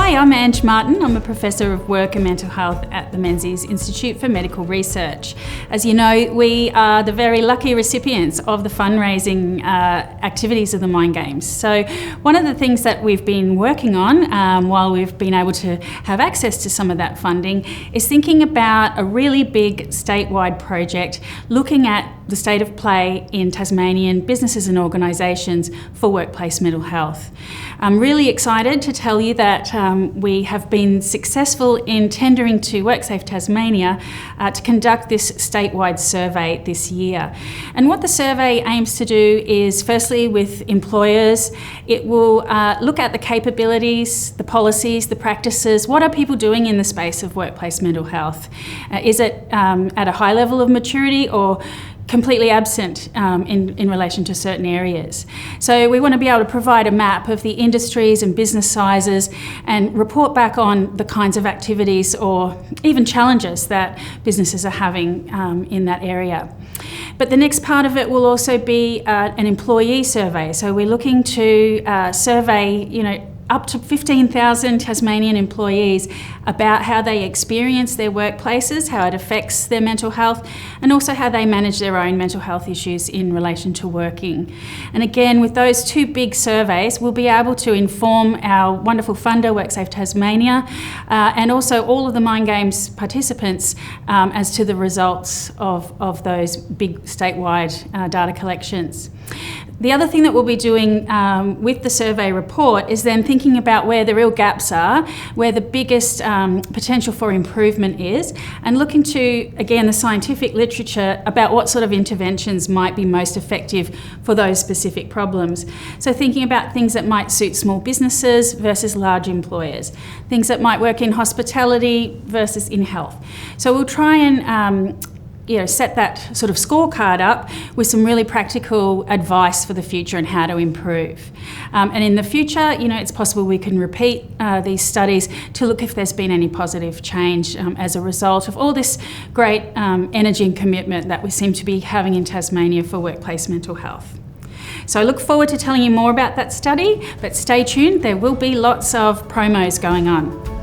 Hi, I'm Ange Martin. I'm a Professor of Work and Mental Health at the Menzies Institute for Medical Research. As you know, we are the very lucky recipients of the fundraising activities of the Mind Games. So one of the things that we've been working on while we've been able to have access to some of that funding is thinking about a really big statewide project looking at the state of play in Tasmanian businesses and organisations for workplace mental health. I'm really excited to tell you that we have been successful in tendering to WorkSafe Tasmania to conduct this statewide survey this year. And what the survey aims to do is, firstly, with employers, it will look at the capabilities, the policies, the practices. What are people doing in the space of workplace mental health? Is it at a high level of maturity or completely absent in relation to certain areas? So we want to be able to provide a map of the industries and business sizes and report back on the kinds of activities or even challenges that businesses are having in that area. But the next part of it will also be an employee survey. So we're looking to survey, up to 15,000 Tasmanian employees about how they experience their workplaces, how it affects their mental health, and also how they manage their own mental health issues in relation to working. And again, with those two big surveys, we'll be able to inform our wonderful funder, WorkSafe Tasmania, and also all of the Mind Games participants as to the results of those big statewide data collections. The other thing that we'll be doing with the survey report is then thinking about where the real gaps are, where the biggest potential for improvement is, and looking to, again, the scientific literature about what sort of interventions might be most effective for those specific problems. So thinking about things that might suit small businesses versus large employers, things that might work in hospitality versus in health. So we'll try and set that sort of scorecard up with some really practical advice for the future and how to improve. And in the future, it's possible we can repeat these studies to look if there's been any positive change as a result of all this great energy and commitment that we seem to be having in Tasmania for workplace mental health. So I look forward to telling you more about that study, but stay tuned, there will be lots of promos going on.